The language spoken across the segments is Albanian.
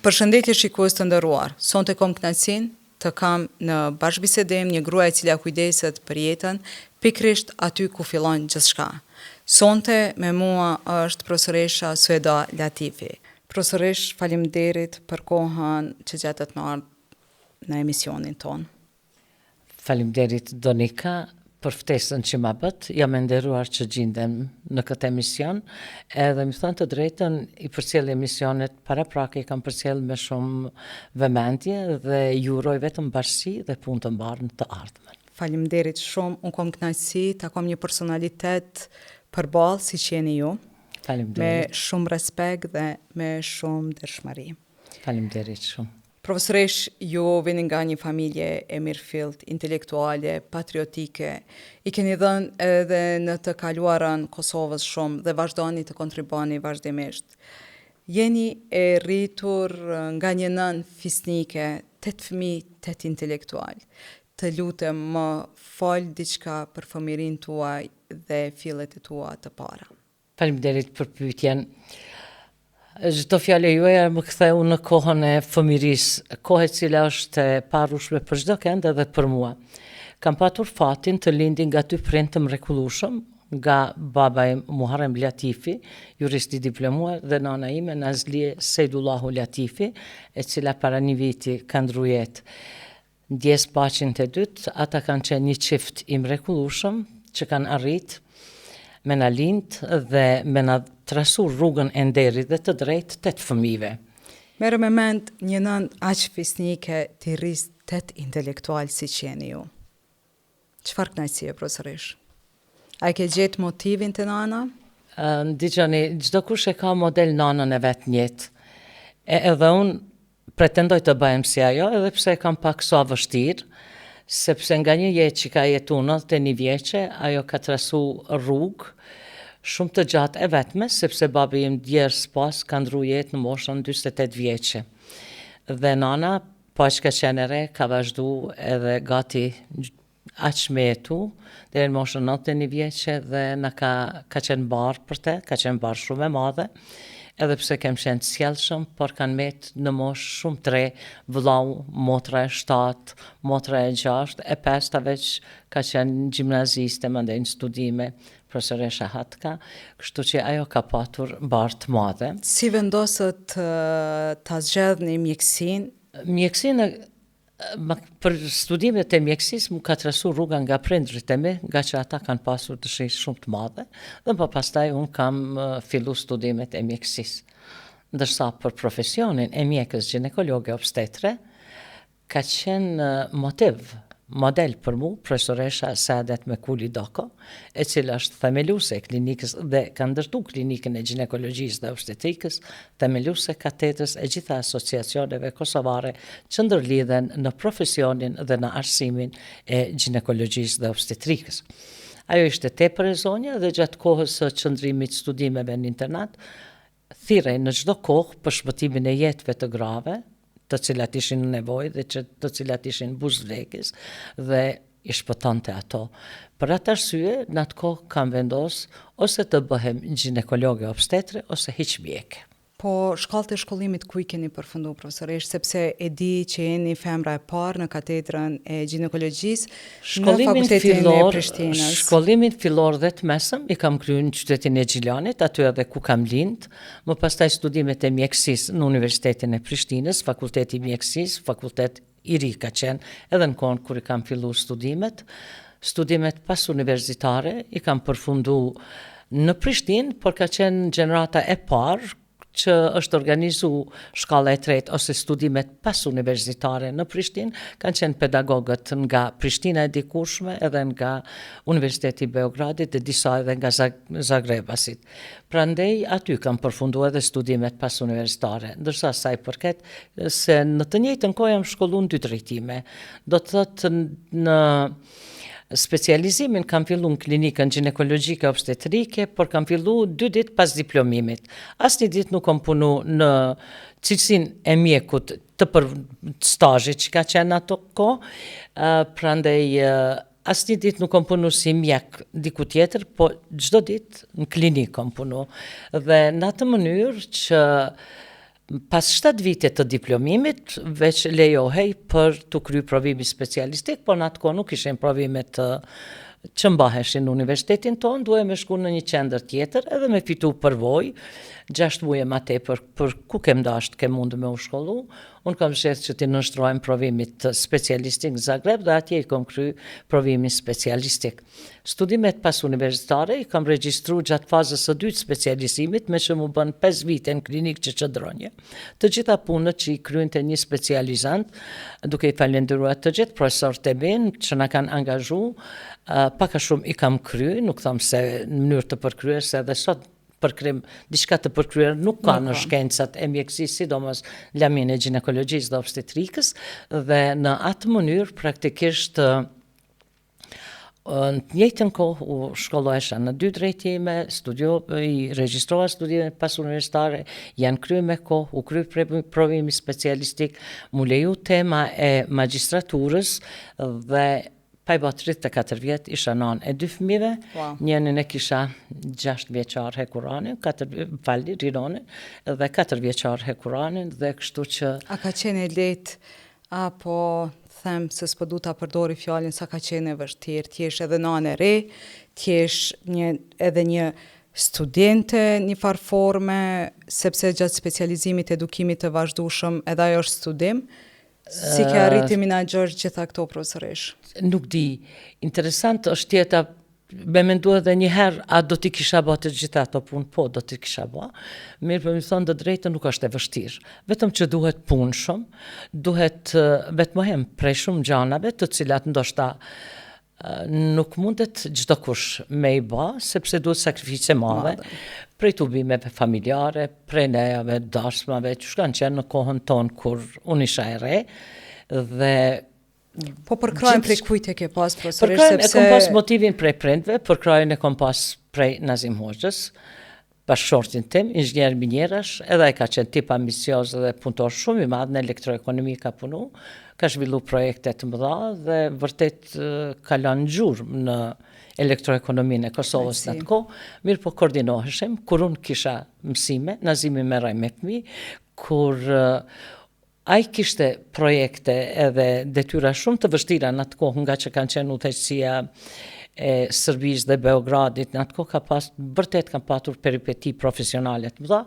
Përshëndetje shikues të nderuar. Sonte kam kënaqësinë të kam në bashkëbisedim një grua e cila kujdeset për jetën pikrisht aty ku fillon gjithçka. Sonte me mua është profesoresha Sueda Latifi. Profesoresh, faleminderit për kohën që gjetët me ardhur në emisionin ton. Faleminderit Donika për ftesën që ma bët, jam e nderuar që gjindem në këtë emision, edhe më thënë të drejtën i përcjell emisionet paraprake i kam përcjell me shumë vëmendje dhe ju uroj vetëm bashkësi dhe punë të mbarë në të ardhmen. Faleminderit shumë, unë kam kënaqësi ta kam një personalitet përballë siç jeni ju. Faleminderit. Me shumë respekt dhe me shumë dërshmëri. Faleminderit shumë. Profesoresh, ju vini nga një familje e mirëfillt, intelektuale, patriotike. I keni dhënë edhe në të kaluarën Kosovës shumë dhe vazhdoni të kontribuani vazhdimisht. Jeni e rritur nga një nën fisnike, 8 fëmijë, 8 intelektual. Të lutem më fol diçka për fëmirin tuaj dhe fillet e tua të para. Faleminderit për pyetjen. Çdo fjalë juaja më ktheu në kohën e fëmirisë, kohë e cila është e parrushme për çdo kënd edhe për mua. Kam patur fatin të lindi nga 2 prindë të mrekullueshëm, nga baba im Muharrem Latifi, jurist i diplomuar, dhe nana ime Nazlie Sejdullahu Latifi, e cila para një viti ka ndru jetë. Ndjes paqin të dytë, ata kanë qenë një çift i mrekullueshëm që kanë arritë me na lindë dhe me na trasu rrugën e nderit dhe të drejtë 8 fëmijëve. Merë me mend një nën aq fisnike të rris 8 intelektual si që jeni ju. Çfarë kënaqësie, profesoresh? A ke gjetë motivin të nana? Dëgjoni, çdo kush e ka model nanën e vet në jetë. Edhe unë pretendoj të bëhem si ajo, edhe pse kam pak sa vështirë, sepse nga një jetë që ka jetu 91 vjeqe, ajo ka trasu rrugë shumë të gjatë e vetme, sepse babi im djerës pas ka ndru jetë në moshën 48 vjeqe. Dhe nana, pas ka qenere, ka vazhdu edhe gati aq me jetu, dhe në moshën 91 vjeqe dhe na ka qenë barë për te, ka qenë barë shumë e madhe, edhe pse kem qenë të sjellshëm, por kanë met në moshë shumë 3, vëllau, motra e 7, motra e 6, e 5 veç ka qenë gjimnaziste, mandej në studime, profesoresha Hatka, kështu që ajo ka patur barë të madhe. Si vendosët ta zgjedhni mjekësinë? Mjekësinë, për studimet e mjekësisë më ka trasu rruga nga prindrit e mi, nga që ata kanë pasur dëshirë shumë të madhe, dhe pastaj unë kam fillu studimet e mjekësisë. Ndërsa për profesionin e mjekës ginekologe obstetre, ka qenë model për mu, profesoresha Saadet Mekuli Doko, e cila është themeluese e klinikës dhe ka ndërtu klinikën e ginekologjisë dhe obstetrikës, themeluese katedrës e gjitha asociacioneve kosovare që ndërlidhen në profesionin dhe në arsimin e ginekologjisë dhe obstetrikës. Ajo ishte tepër e zonja dhe gjatë kohës së qëndrimit studimeve në internat, thirrej në çdo kohë për shpëtimin e jetëve të grave, të cilat ishin në nevojë dhe të cilat ishin buzëvlekës dhe i shpëtonte ato. Për atë arsye, në atë kohë kam vendos ose të bëhem ginekologe obstetre ose hiç mjeke. Po shkallët e shkollimit ku i keni përfundu, profesoresh, sepse e di që jeni femra e parë në katedrën e ginekologjisë në fakultetin e Prishtinës. Shkollimin fillor dhe të mesëm i kam kryer në qytetin e Gjilanit, aty edhe ku kam lindë, më pastaj studimet e mjekësisë në Universitetin e Prishtinës, fakulteti i mjekësisë, fakultet i ri ka qenë, edhe në kohën kur i kam filluar studimet. Studimet pas universitare i kam përfundu në Prishtinë, por ka qenë gjenerata e parë që është organizu shkalla e 3 ose studimet pas universitare në Prishtinë, kanë qenë pedagogët nga Prishtina e dikurshme edhe nga Universiteti i Beogradit dhe disa edhe nga Zagrebasit. Prandaj aty kam përfunduar edhe studimet pas universitare, ndërsa sa i përket se në të njëjtën kohë jam shkolluar në 2 drejtime. Do të thotë në specializimin kam fillu në klinikën ginekologjike obstetrike, por kam fillu 2 ditë pas diplomimit. Asnjë ditë nuk kam punu në cilësinë e mjekut të për stazhit që ka qenë ato kohë, prandaj asnjë ditë nuk kam punu si mjek diku tjetër, po çdo ditë në klinikë kam punu. Dhe në atë mënyrë që Pas 7 vite të diplomimit, veç lejohej për të kry provimi specialistik, por në atë kohë nuk ishin provimet që mbaheshin në universitetin tonë, duhe me shku në një qendër tjetër edhe me fitu përvoj, 6 muaj ma tepër për ku kem dasht, kem mundë me u shkollu. Unë kam sheth që ti nështrojmë provimit specialistik në Zagreb dhe atje i kom kry provimin specialistik. Studimet pas universitare i kam regjistru gjatë fazës së dytë specializimit me që mu bën 5 vite në klinik që qëndronje. Të gjitha punët që i kryen të një specializant, duke i falendëruar të gjithë profesor të min që na kanë angazhu, paka shumë i kam kry, nuk tham se në mënyrë të përkryer, se edhe sot përkrim, diçka të përkryer nuk ka në shkencat e mjekësisë, sidomos lamin e ginekologjisë dhe obstetrikës, dhe në atë mënyrë praktikisht në njëjtën kohë u shkollohesha në 2 drejtime, i regjistrova studime pas universitare, janë kry me kohë, u kry provimi specialistik, mu leju tema e magjistraturës dhe pa i bë 34 vjet, isha nanë e 2 fëmijëve, njënin e kisha 6 vjeçar Hekuranin, Rinonin, dhe 4 vjeçar Hekuranin, dhe kështu që... A ka qenë lehtë, apo them se s'po du ta përdori fjalën sa ka qenë e vështirë, t'jesh edhe nanë e re, t'jesh edhe një studente një farë forme, sepse gjatë specializimit edukimit të vazhdueshëm edhe ajo është studim, si ke arriti menaxhosh gjitha këto profesorish? Nuk di, interesant është tjeta, me mendu edhe njëherë, a do t'i kisha ba të gjitha ato punë? Po, do t'i kisha ba. Mirë për mi thonë dhe drejtë nuk është e vështirë. Vetëm që duhet punë shumë, duhet vetëm prej shumë gjanave të cilat ndoshta nuk mundet çdo kush me i ba, sepse duhet sakrifice madhe, prej tubimeve familjare, prej nejave, dashmave, që shkanë qenë në kohën tonë kur unë isha e re, dhe... Po për krajnë prej kujt e ke pas, profesorish, sepse... Për krajnë e kom pas motivin prej prindve, për krajnë e kom pas prej Nazim Hoxhës, bashkëshortin tim, inxhinier minjerash, edhe ai ka qenë tip ambicios dhe punëtor shumë i madh në elektroekonomi ka punu, ka zhvillu projekte të mëdha dhe vërtet ka lënë gjurmë në elektroekonominë e Kosovës në atë kohë, mirë po koordinoheshim, kur unë kisha mësime, Nazimi merrej me fëmijë, kur ai kishte projekte edhe detyra shumë të vështira në atë kohë, nga që kanë qenë udhëheqësia e Serbisë dhe Beogradit, në atë kohë vërtet kam patur peripeti profesionale të mëdha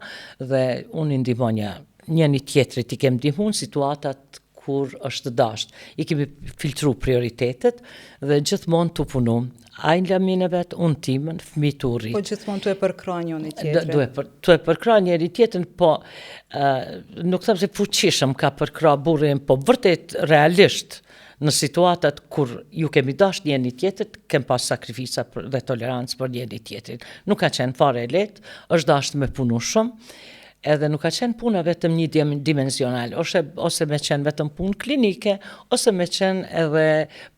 dhe unë i ndihmonja njëri tjetrit, i kem ndihmuar situatat kur është dasht. I kemi filtru prioritetet dhe gjithmonë të punu. Ai në lamin e vetë, unë timën, fëmijët u rrit. Po gjithmonë të e përkra njëri tjetrin. Të e përkra njëri tjetrin, po nuk them se fuqishëm ka përkra burrin, po vërtet realisht në situatat kur ju kemi dasht njëri tjetrit, kem pas sakrifica dhe tolerancë për njëri tjetrin. Nuk ka qenë fare lehtë, është dasht me punu shumë, edhe nuk ka qenë puna vetëm një dimensional, ose me qenë vetëm punë klinike, ose me qenë edhe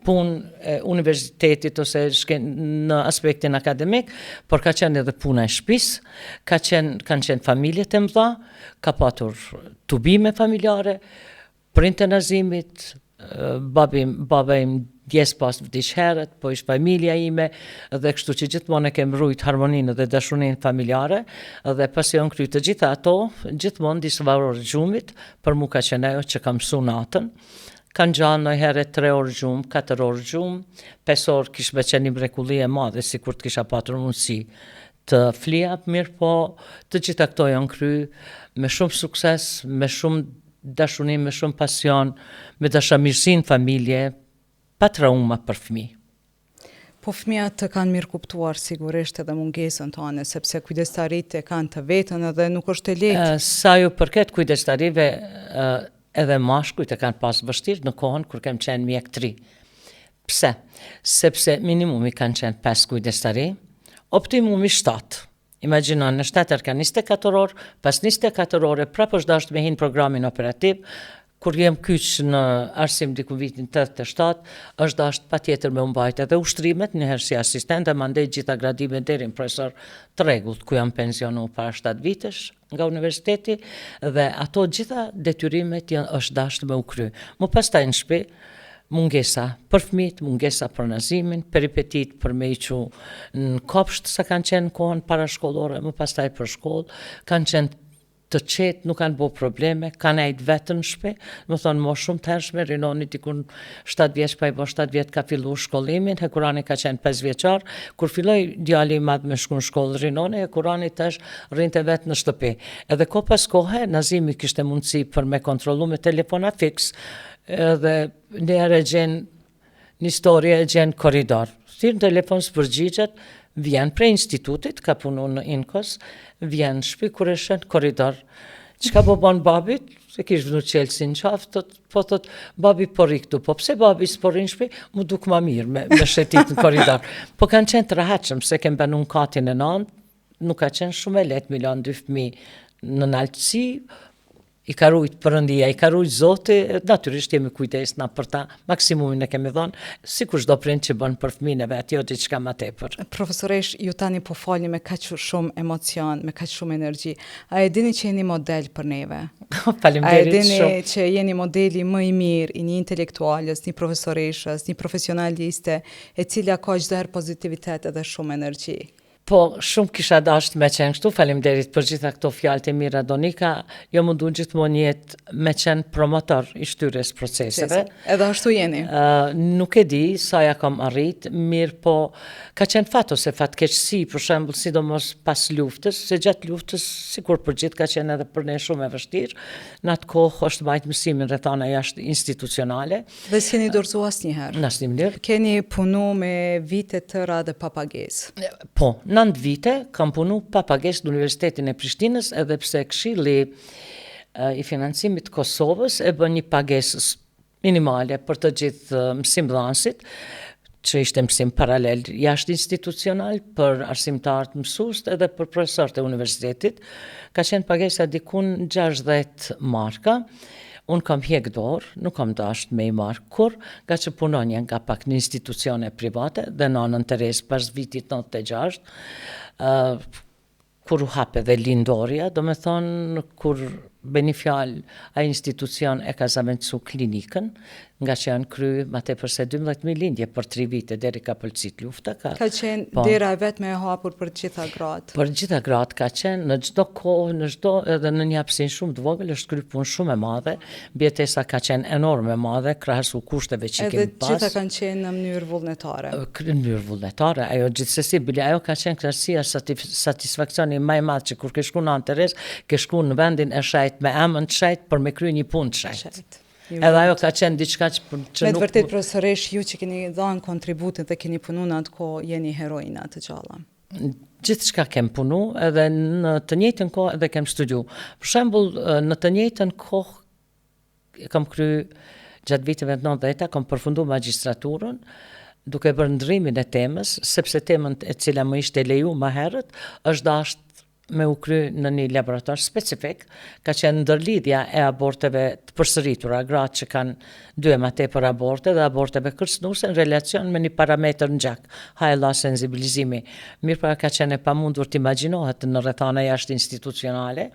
punë universitetit, ose në aspektin akademik, por ka qenë edhe puna e shtëpis, kanë qenë familjet e mëdha, ka patur tubime familjare, printe Nazimit, baba im djes pas vdiq herët, po ish familja ime, dhe kështu që gjithmonë e kem rujt harmoninë dhe dashurinë familjare, dhe pasion kry të gjitha ato, gjithmonë disë varor gjumit, për mu ka qenë ajo që kam mësu natën, kanë gjanë në herë 3 orë gjumë, 4 orë gjumë, 5 orë kishë me qenë mrekulli e madhe, si kur të kisha patur mundësi të flia, mirë po të gjitha këto janë kry me shumë sukses, me shumë dashurim, me shumë pasion, me dashamirësinë familje, pa trauma për fëmijë. Po fëmijat të kanë mirë kuptuar sigurisht edhe mungesën tonë, sepse kujdestarit e kanë të vetën edhe nuk është e lehtë. Sa ju përket kujdestarive, edhe mashkujt e kanë pas vështirë në kohën kur kem qenë mjek 3. Pse? Sepse minimumi kanë qenë 5 kujdestari, optimumi 7. Imagjinon, në 7 ka 24 orë, pas 24 orë prapë është dashur me hin programin operativ. Kur jem kyç në arsim diku vitin 87, është dashur patjetër me mbajt edhe ushtrimet, njëherë si asistent, mandej gjitha gradimet deri në profesor të rregullt, ku jam pensionu para 7 vitesh nga universiteti, dhe ato gjitha detyrimet është dashur me u kry. Më pastaj në shtëpi, mungesa për fëmijët, mungesa për Nazimin, peripetit për me iqu në kopsht sa kanë qenë kohën parashkollore, më pastaj për shkollë, kanë qenë të qetë, nuk kanë bo probleme, kanë ejtë vetën në shpe, më thonë mo shumë të hershme, Rinoni dikun 7 vjeç, pa i bo 7 vjetë ka fillu shkollimin, Hekurani ka qenë 5 vjeçar, kur filloi djali i madh me shku në shkollë Rinoni, Hekurani tash rrinte vetë në shtëpi. Edhe ko pas kohe, Nazimi kishte mundësi për me kontrollu me telefona fix, edhe njëherë e gjenë një historie e gjenë korridor. Thirë në telefon së përgjigjet, vjen prej institutit, ka punu në Inkos, vjen shpi kur e shën korridor. Çka po bon babit? Se kish vënu qelsi në qafë, po thot, babi po ri këtu, po pse babi s'po ri në shpi, mu duk ma mirë me shetit në korridor. Po kanë qenë të rahatshëm, se kem banu në katin e nantë, nuk ka qenë shumë e letë, milan 2 fëmijë në naltësi, i ka rujt përëndia, i ka rujt Zoti, natyrisht jemi kujdes na për ta, maksimumin e kemi dhonë, si kur çdo prind që bën për fëmijën e vet, jo diçka më tepër. Profesoresh, ju tani po falni me kaq shumë emocion, me kaq shumë energji. A e dini që jeni model për neve? Faleminderit shumë. A e dini që jeni modeli më i mirë i një intelektualës, një profesoreshës, një profesionaliste, e cila ka çdo herë pozitivitet edhe shumë energji? Po, shumë kisha dasht me qenë kështu, faleminderit për gjitha këto fjalët e mira Donika, jo mundu gjithmonë jetë me qenë promotor i shtyres proceseve. Edhe ashtu jeni? Nuk e di, sa ja kam arrit, mirë po, ka qenë fato se fatkeqësi, për shembull, sidomos pas luftës, se gjatë luftës, sikur për gjithë ka qenë edhe për ne shumë e vështirë, në atë kohë është majtë mësimin rrethana jashtë institucionale. Dhe s'keni dorëzu asnjëherë? Në asnjë mënyrë. Keni punu me vite tëra dhe pa pagesë? Po, 9 vite kam punu pa pagesë në Universitetin e Prishtinës, edhe pse Këshilli i Financimit Kosovës e bën një pagesë minimale për të gjithë mësimdhënësit, që ishte mësim paralel jashtë institucional për arsimtarët mësues edhe për profesorët e universitetit. Ka qenë pagesa dikun 60 marka. Unë kam hjek dorë, nuk kam dasht me i marrë kur, nga që punonja nga pak në institucione private, dhe në anën Teres pas vitit 96, kur u hape dhe lindorja, do me thonë, kur beni fjalë a institucion e ka zamencu klinikën, nga që janë kry ma tepër se 12.000 lindje për 3 vite, deri ka pëlqit lufta. Ka qenë dera e vetë me e hapur për gjitha gratë? Për gjitha gratë ka qenë, në çdo kohë, në çdo edhe në një hapësinë shumë të vogël, është kry punë shumë e madhe, mbjetesa ka qenë enorme madhe, krahasu kushteve që kemi pas. Edhe gjitha kanë qenë në mënyrë vullnetare? Në mënyrë vullnetare, ajo gjithsesi, bile ajo ka qenë kënaqësia, satisfakcioni më i madh që kur ke shku në Antares, ke shku në vendin e shajt me emën të shajt për me kry një punë të shajt. Edhe ajo ka qenë diçka që nuk... Me të vërtet, profesoresh, ju që keni dhënë kontributin dhe keni punu në atë kohë, jeni heroina të gjalla. Gjithçka kem punu, edhe në të njëjtën kohë edhe kem studiu. Për shembull, në të njëjtën kohë kam kry gjatë viteve 90, kam përfundu magjistraturën, duke bërë ndrimin e temës, sepse temën e cila më ishte leju më herët, është dashur me u kry në një laborator specifik, ka qenë ndërlidhja e aborteve të përsëritura, gratë që kanë 2 ma tepër aborte dhe aborteve kërcënuese në relacion me një parametër në gjak, hajla sensibilizimi. Mirë pra ka qenë e pamundur të imagjinohet në rrethana jashtë institucionale,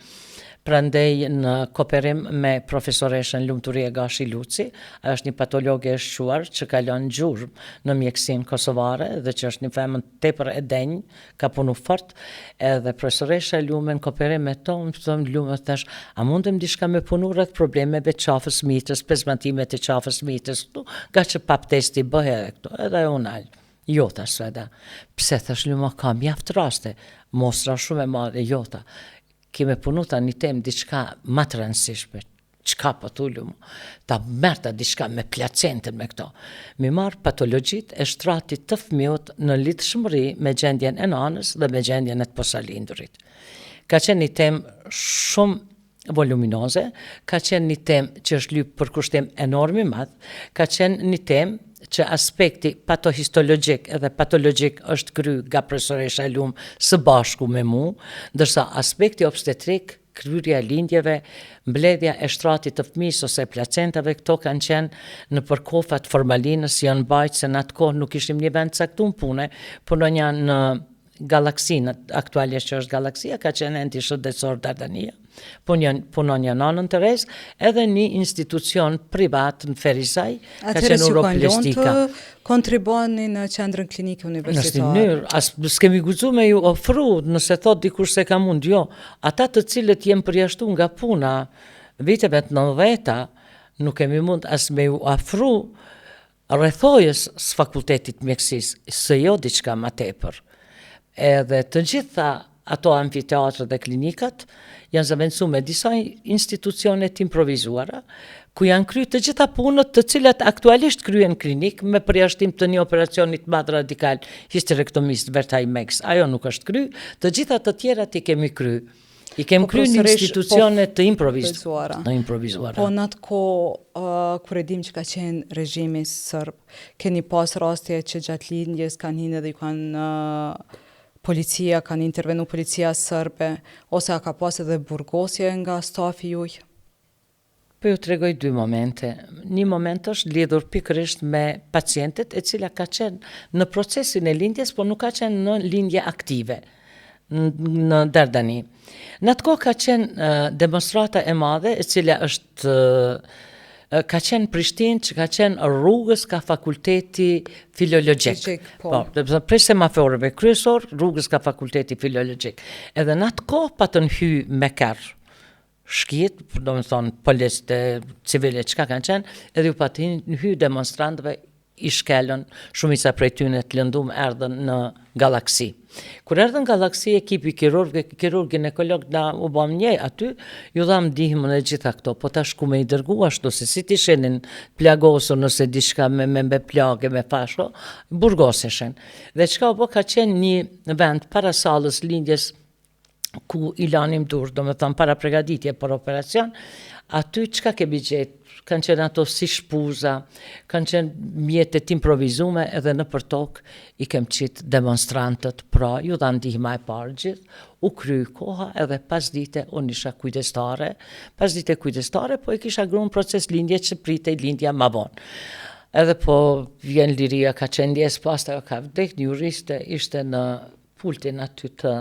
prandej në kooperim me profesoreshën Lumturie Gashi Luci, ajo është një patologe e shquar që ka lënë gjurmë në mjekësinë kosovare dhe që është një femër tepër e denjë, ka punu fort, edhe profesoresha Lume në kooperim me to, më thonë Lume thash, a mundem diçka me punu rreth problemeve të qafës mitës, pezmantimet të qafës mitës këtu, nga që pap testi bëhe edhe këtu, edhe unë alë. Jo, thash Sveda, pse thash Lume ka mjaft raste, mostra shumë e madhe, jo ta. Kime punu ta një temë diçka ma të rëndësishme, qka po tullu mu, ta merta diçka me placentën me këto. Mi marë patologjit e shtratit të fëmijët në lidhshmëri me gjendjen e nanës dhe me gjendjen e të posalindurit. Ka qenë një temë shumë voluminoze, ka qenë një temë që është lypë për kushtim enormi madh, ka qenë një temë që aspekti patohistologjik edhe patologjik është kry nga profesoresha Lumë së bashku me mu, ndërsa aspekti obstetrik, kryrja lindjeve, mbledhja e shtratit të fëmijës ose placentave, këto kanë qenë në përkofat formalinës, janë bajtë se në atë kohë nuk ishim një vend caktuar pune, punonja në Galaksinë, aktualisht që është Galaksia, ka qenë enti shëndetësor Dardania, punon një nanën të rez, edhe një institucion privat në Ferizaj, ka qenë Europlistika. Atëherë që të kontriboni në qendrën klinike universitare. Në mënyrë, as s'kemi guxuar me ju ofru, nëse thot dikush se ka mund, jo. Ata të cilët jem përjashtu nga puna viteve të 90-ta, nuk kemi mund as me ju ofru rrethojës së fakultetit mjekësisë, së jo diçka më tepër. Edhe të gjitha ato amfiteatrët dhe klinikat janë zëvendësuar me disa institucione të improvizuara, ku janë kryer të gjitha punët të cilat aktualisht kryen klinik me përjashtim të një operacioni të madh radikal histerektomisë Vertaj-Mex. Ajo nuk është kryer, të gjitha të tjerat i kemi kryer. I kemi kryer në institucione të improvizuara. Po në atë kohë kur e dim që ka qenë regjimi serb, keni pas raste që gjatë lindjes kanë hinë dhe ju kanë policia, kanë intervenu policia serbe, ose a ka pas edhe burgosje nga stafi juj? Po ju tregoj dy momente. Një moment është lidhur pikërisht me pacientet e cila ka qenë në procesin e lindjes, por nuk ka qenë në lindje aktive në Dardani. Në atë kohë ka qenë demonstrata e madhe e cila është ka qenë Prishtinë, që ka qenë rrugës ka fakulteti filologjik. Po, prej semaforëve kryesor, rrugës ka fakulteti filologjik. Edhe në atë kohë patën hy me kërë shkjet, do më thonë policët civile çka kanë qenë, edhe ju patën hy demonstrantëve i shkelën, shumica prej tyre të lëndum erdhën në Galaksi. Kur erdhën Galaksi, ekipi kirurg ginekolog na u bëm një aty, ju dham ndihmën e gjitha këto, po tash ku me i dërgu ashtu, se si ti shenin plagosur nëse diçka me plagë, me fasho, burgoseshen. Dhe çka u bë ka qenë një vend para sallës lindjes, ku i lanim dur, do me thonë para pregaditje për operacion, aty çka kemi gjetë? Kanë qenë ato si shpuza, kanë qenë mjetet improvizume edhe në për tokë i kem qitë demonstrantët, pra ju dha ndihma e parë gjithë, u kry koha edhe pas dite unë isha kujdestare, pas dite kujdestare, po i kisha gru në proces lindje që pritej lindja ma vonë. Edhe po vjen liria ka qendjes, pas të ka vdek një juriste, ishte në pultin aty të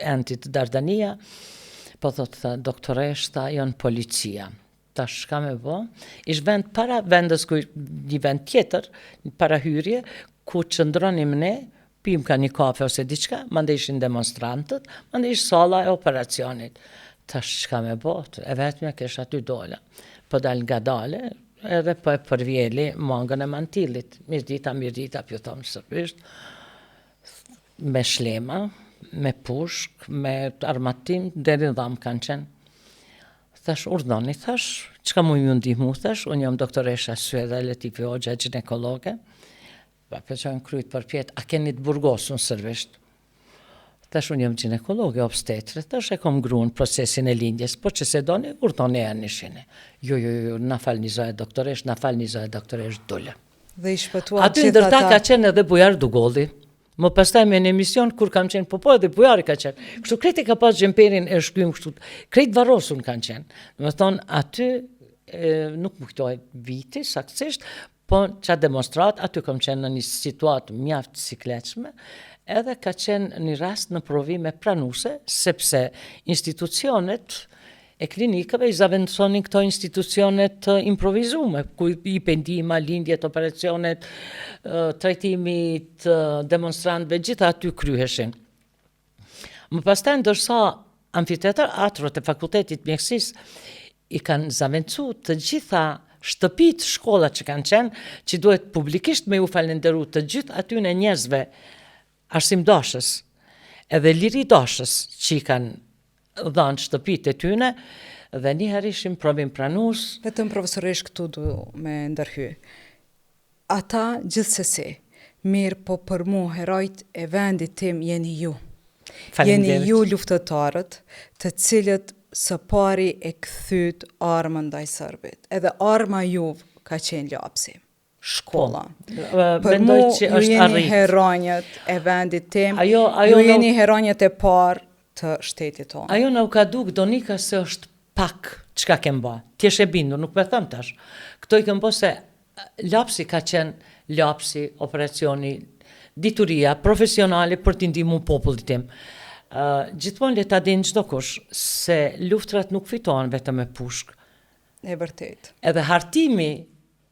entit Dardania, po thotë doktoresh, tha janë policia. Tash shka me bo, ish vend para vendës ku një vend tjetër, para hyrje, ku qëndronim ne, pim ka një kafe ose diçka, mande ishin demonstrantët, mande ish sala e operacionit. Tash shka me bo, e vetëmja kesh aty dola, po dal nga dale, edhe po e përvjeli mangën e mantilit, mirdita, pju thomë sërbisht, me shlema, me pushk, me armatim, deri në dhamë kanë qenë. Thash, urdhoni, thash, çka mu ju ndihmu, thash, unë jam doktoresha Syeda Letifi Hoxha, ginekologe, përqojnë kryt për pjetë, a keni të burgosun sërvisht? Thash, unë jam ginekologe, obstetre, thash, e kom gru në procesin e lindjes, po që se doni, urdhoni e nishine. Jo, na fal një zohet doktoresh, dole. Dhe i shpëtuar aty ndërta ka qenë edhe Bujar Dugolli, më pastaj me në emision, kur kam qenë, po edhe Bujari ka qenë. Kështu krejt e ka pas gjemperin e shkrym, kështu, krejt varosun kanë qenë. Më thonë, aty nuk më këtoj viti, saktësisht, po që demonstrat, aty kam qenë në një situatë mjaft sikleqme, edhe ka qenë një rast në provime pranuse, sepse institucionet e klinikave i zavendësonin këto institucionet improvizume, ku i pendima, lindjet, operacionet, trajtimit, demonstrantëve, gjitha aty kryheshin. Më pastaj ndërsa amfiteatrët e fakultetit mjekësisë i kanë zavendësu të gjitha shtëpit, shkolla që kanë qenë, që duhet publikisht me u falenderu të gjithë aty në njerëzve arsimdashës, edhe liridashës që i kanë dhanë shtëpit e tyne, dhe njëherë ishim provim pranus. Vetëm profesorish këtu du me ndërhy. Ata gjithsesi, mirë po për mu herojt e vendit tim jeni ju. Jeni ju luftëtarët, të cilët së pari e këthyt armën ndaj Serbit. Edhe arma juv ka qenë lapsi. Shkolla. Për mu, ju jeni heronjët e vendit tim, ju jeni heronjët e parë të shtetit tonë. Ajo në u ka duk Donika se është pak çka kem ba. Tjesh e bindur, nuk me thëm tash. Këto i kem bo se lapsi ka qenë lapsi, operacioni dituria profesionale për t'i ndihmuar popullin tim. Gjithmonë le ta dinë çdo kush se luftrat nuk fitohen vetëm me pushk. E vërtet. Edhe hartimi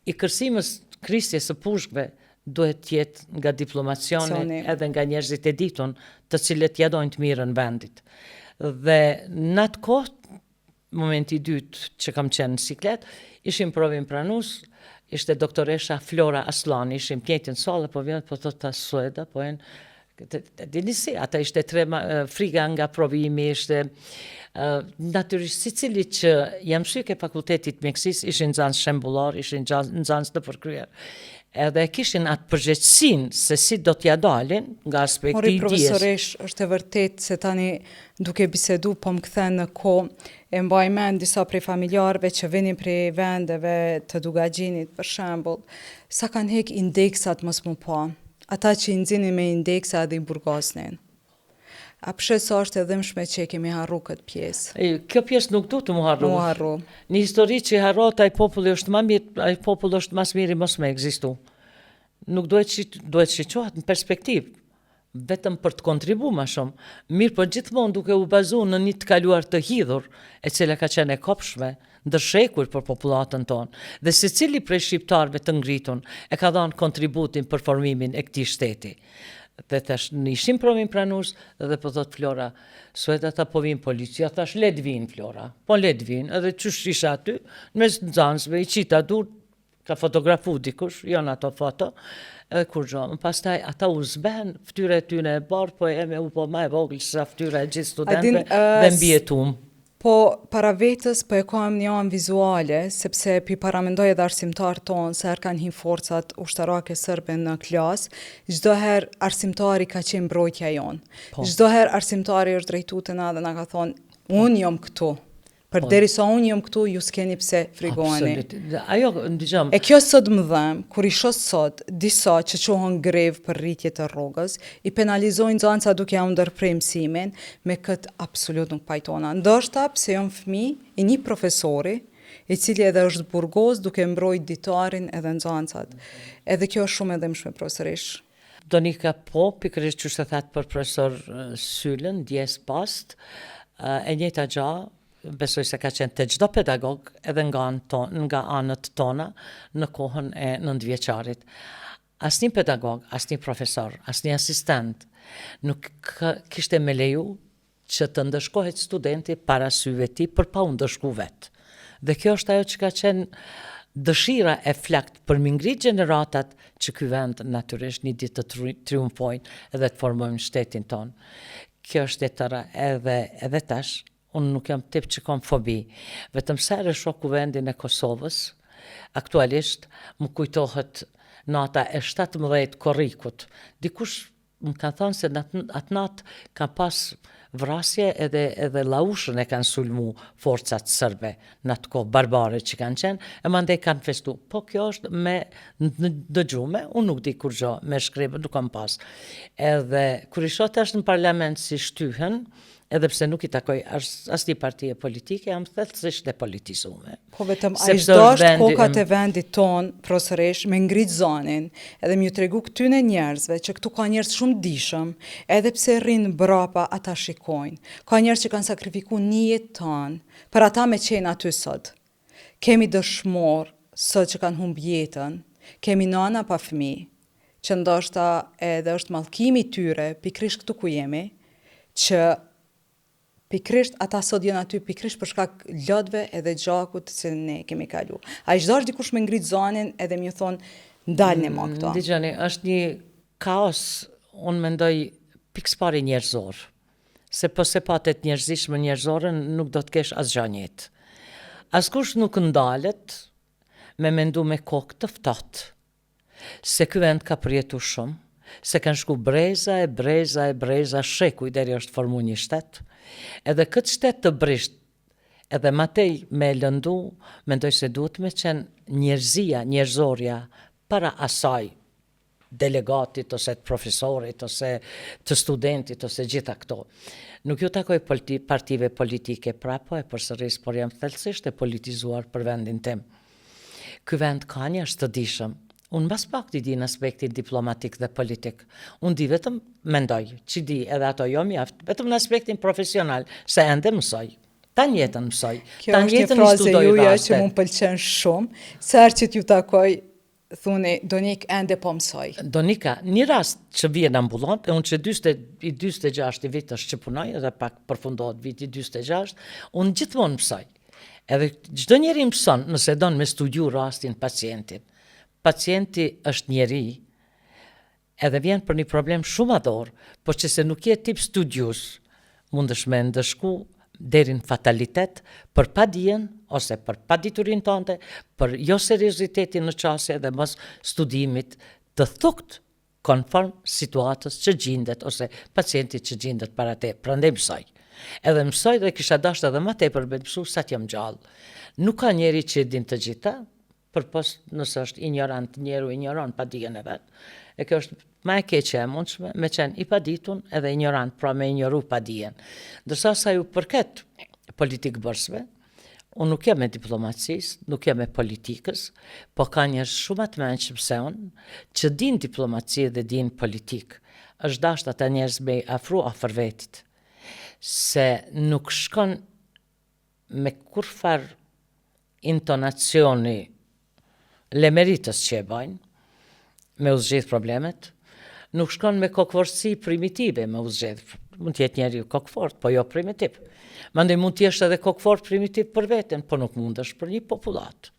i kërsimës krisjes së pushkve duhet të jetë nga diplomacioni edhe nga njerëzit e ditun, të cilët ja dojnë të mirën vendit. Dhe në atë kohë, momenti i dytë që kam qenë në siklet, ishim provim pranus, ishte doktoresha Flora Aslani, ishim pjetën sallë, po vjen, po thotë ta Sueda, po dini si, ata ishte friga nga provimi, ishte natyrisht sicili që jam shy ke fakultetit mjekësisë, ishin nxënës shembullar, ishin nxënës të përkryer. Edhe kishin atë përgjegjësinë se si do t'ja dalin nga aspekti i dijes. Profesoresh, është e vërtet se tani duke bisedu po më kthen në kohë, e mbaj mend disa prej familjarëve që vinin prej vendeve të Dugaxhinit, për shembull, sa kanë hek indeksat mos mu pa. Ata që i nxinin me indeksa dhe i burgosnin. A pse sa është e dhëmshme që e kemi harru këtë pjesë? Kjo pjesë nuk du të mu harru. Mu harru. Një histori që i harrot, ai populli është më mirë, ai popull është mas miri mos me ekzistu. Nuk duhet shiqohet në perspektivë, vetëm për të kontribu ma shumë. Mirë, po gjithmonë duke u bazu në një të kaluar të hidhur, e cila ka qenë e kopshme, ndërshekur për popullatën tonë, dhe secili prej shqiptarëve të ngritun e ka dhënë kontributin për formimin e këtij shteti. Dhe thash, në ishim provim pranus, dhe po thot Flora, Sueda ta po vinë policia, thash, let vinë Flora, po let vinë, edhe qysh isha aty, në mes nxënësve, i qita dur, ka fotografu dikush, janë ato foto, edhe kur gjohëm, pastaj ata u zben, ftyre e tyne e barë, po e me u po ma e vogël, sa ftyre e gjithë studentve, dhe mbjetum. Po, para vetës, po e kam një anë vizuale, sepse pi paramendoj edhe arsimtar tonë, se her kanë hi forcat ushtarake sërbe në klas, çdo herë arsimtari ka qenë mbrojtja jonë. Çdo herë arsimtari është drejtu të na dhe na ka thonë, unë jom këtu. Për deri sa unë jom këtu, ju s'keni pse frigoni. Ajo, ndëgjom. E kjo sot më dhem, kur i shoh sot disa që qohën grev për rritje të rrogës, i penalizojnë nxënësa duke ja ndërprer mësimin, me këtë absolut nuk pajtona. Ndoshta pse jam fëmijë i një profesori, i cili edhe është burgos duke mbrojt ditarin edhe nxënësat. Edhe kjo është shumë e dhëmshme profesorish. Donika po, pikërisht që shtë thatë për profesor Sylen, djes past, e njëjta gjë, besoj se ka qenë të çdo pedagog edhe nga anët tona në kohën e 9-vjeçarit. Asnjë pedagog, asnjë profesor, asnjë asistent nuk kishte me leju që të ndëshkohet studenti para syve tij për pa u ndëshku vetë. Dhe kjo është ajo që ka qenë dëshira e flakt për mi ngrit gjeneratat që ky vend natyrisht një ditë të triumfojnë edhe të formojnë shtetin ton. Kjo është e tëra edhe tash. Unë nuk jam tip që kam fobi. Vetëm sa herë shoh kuvendin e Kosovës, aktualisht më kujtohet nata e 17 korrikut. Dikush më ka thënë se atë natë ka pas vrasje edhe Laushën e kanë sulmu forcat sërbe në atë kohë barbare që kanë qenë, e mandej kanë festu. Po kjo është me dëgjume, unë nuk di kur gjo, me shkribë, nuk kam pas. Edhe kur i shoh tash në parlament si shtyhen, edhe pse nuk i takoj asnjë partie politike, jam thellësisht e politizuar. Po vetëm ai dashur kokat e vendit ton, profesoresh, me ngrit zonin, edhe më ju tregu këtyne njerëzve që këtu ka njerëz shumë dishëm, edhe pse rrin brapa ata shikojnë. Ka njerëz që kanë sakrifikuar një jetë tonë për ata me qenë aty sot. Kemi dëshmor sot që kanë humb jetën, kemi nana pa fëmijë, që ndoshta edhe është mallkimi i tyre pikrisht këtu ku jemi, që pikrisht ata sot janë aty pikrisht për shkak lodhve edhe gjakut që ne kemi kalu. A i çdo dikush me ngrit zonin edhe më thonë ndalni më këto. Dgjani, është një kaos, unë mendoj pikëspari njerëzor. Se po se patet njerëzishme njerëzore nuk do të kesh asgjë në jetë. Askush nuk ndalet me mendu me kokë të ftohtë. Se ky vend ka përjetu shumë, se kanë shku breza, sheku i deri është formu një shtet, edhe këtë shtet të brisht, edhe matej me lëndu, mendoj se duhet me qenë njerëzorja, para asaj delegatit, ose të profesorit, ose të studentit, ose gjitha këto. Nuk ju takoj partive politike prapo e përsëris, por jam thellësisht e politizuar për vendin tim. Ky vend ka njerëz të dishëm, Unë mbas pak di në aspektin diplomatik dhe politik. Unë di vetëm mendoj, që di edhe ato jo mjaft, vetëm në aspektin profesional, se ende mësoj. Ta njetën mësoj. Kjo është një frazë juja që mu pëlqen shumë, sërë që t'ju takoj, thuni, Donik ende po mësoj. Donika, një rast që vjen ambulant, e unë që 26 vitës që punoj, edhe pak përfundohet viti 26, unë gjithmonë mësoj. Edhe çdo njeri mëson nëse don me studiu rastin pacientin. Pacienti është njeri, edhe vjen për një problem shumë madhor, por që se nuk je tip studius, mundesh me ndëshku deri në fatalitet për padijen ose për paditurin tënde, për jo seriozitetin në qasje dhe mos studimit të thukt konform situatës që gjendet ose pacientit që gjendet para te. Prandaj mësoj. Edhe mësoj dhe kisha dashur edhe më tepër me mësu sa t'jam gjallë. Nuk ka njeri që din të gjitha, përpos nëse është ignorant, njeru ignorant pa dijen e vetë. E kjo është ma e keqe e mundshme me qenë i paditun edhe ignorant, pra me ignoru pa dijen. Dërsa sa ju përket politikë bërsve, unë nuk jam e diplomacis, nuk jam e politikës, po ka njerëz shumë të mençëm se unë, që din diplomaci dhe din politikë. Është dashur ata njerëz me afru afër vetit. Se nuk shkon me kurfar intonacioni lemeritës që e bajnë, me u zgjedh problemet, nuk shkon me kokvorësi primitive me u zgjedh. Mund t'jetë njeri kokfort, po jo primitiv. Mandej mund t'jesh edhe kokfort primitiv për veten, po nuk mundesh për një popullat.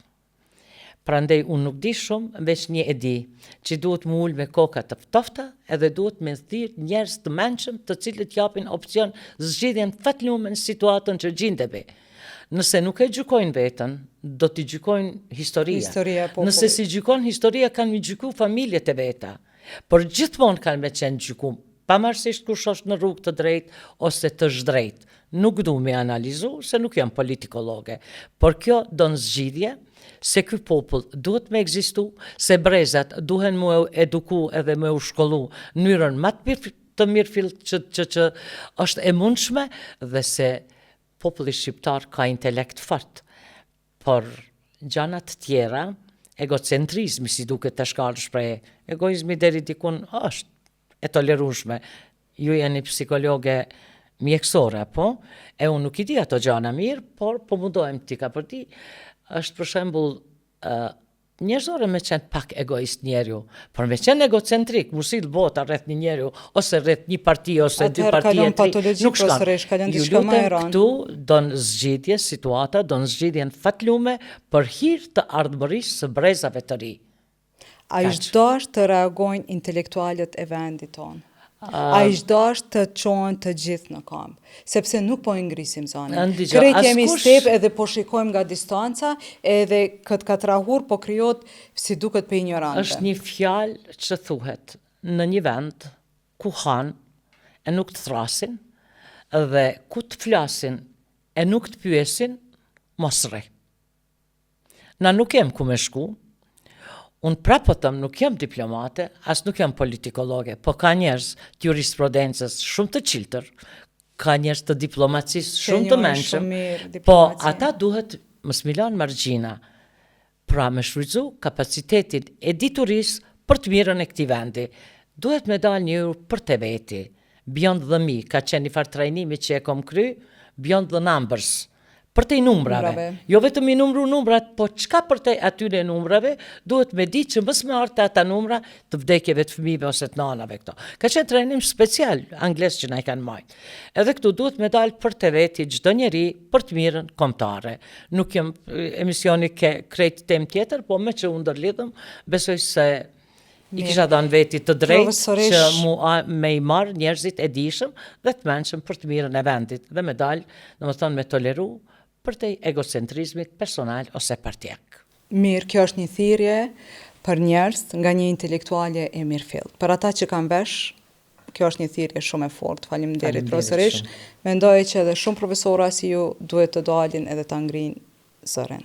Prandaj unë nuk di shumë, veç një e di, që duhet mu ullë me koka të ftofta, edhe duhet me thirr njerëz të mençëm të cilët japin opcion zgjidhjen fatlume në situatën që gjendemi. Nëse nuk e gjykojnë vetën, do t'i gjykojnë historia. Nëse si gjykojnë historia, kanë mi gjyku familjet e veta. Por gjithmonë kanë me qenë gjyku, pamarësisht kush është në rrugë të drejtë ose të zhdrejt. Nuk du me analizu, se nuk jam politikologe. Por kjo do në zgjidhje, se ky popull duhet me egzistu, se brezat duhen mu eduku edhe me u shkollu në mënyrën më të mirëfillt që është e mundshme, dhe se populli shqiptar ka intelekt fort, por gjanat tjera, egocentrizmi si duket të shkallë shpreje, egoizmi deri dikun është e tolerueshme. Ju jeni psikologe mjekësore, po? E unë nuk I di ato gjana mirë, por po mundohem t'i ka përti. Është për shembull njerëzore me qenë pak egoist njeriu, por me qenë egocentrik, musil bota rreth një njeriu, ose rreth një parti, ose dy parti e tri, nuk shkan. Ju lutem këtu, don zgjidhje situata, don zgjidhjen fatlume për hir të ardhmërisë së brezave të ri. A është dash të reagojnë intelektualët e vendit tonë? A është dash të qonë të gjithë në kamp? Sepse nuk po ngrisim zonin. Krejt jemi step edhe po shikojmë nga distanca, edhe këtë katrahur po krijot si duket për ignorante. Është një fjalë që thuhet në një vend ku han e nuk të thrasin, dhe ku të flasin e nuk të pyesin, mos rre. Na nuk jem ku me shku. Unë prapëtëm nuk jam diplomate, as nuk jam politikologe, po ka njerëz të jurisprudencës shumë të qiltër, ka njerëz të diplomacisë shumë të mençëm, po ata duhet mos milan margjina, pra me shfrytzu kapacitetin e diturisë për të mirën e këtij vendi. Duhet me dal një për te veti, beyond the me, ka qenë një farë trajnimi që e kom kry, beyond the numbers. Për te I numrave. Jo vetëm I numru numrat, po çka për te atyre numrave, duhet me di që mës me arte ata numra të vdekjeve të fëmijëve ose të nanave këto. Ka qenë trajnim special, angles që na I kanë majtë. Edhe këtu duhet me dalë për te veti çdo njeri për të mirën kombëtare. Nuk jem emisioni krejt tem tjetër, po me që u ndërlidhëm, besoj se I kisha dhënë veti të drejtë që me I marr njerëzit e dijshëm dhe të mençëm për të mirën e vendit dhe me dalë, domethënë me toleru për te egocentrizmit personal ose partijak. Mirë, kjo është një thirrje për njerëz nga një intelektuale e mirëfillt. Për ata që kanë vesh, kjo është një thirrje shumë e fortë. Faleminderit profesorish. Mendoj që edhe shumë profesora si ju duhet të dalin edhe ta ngrinë zërin.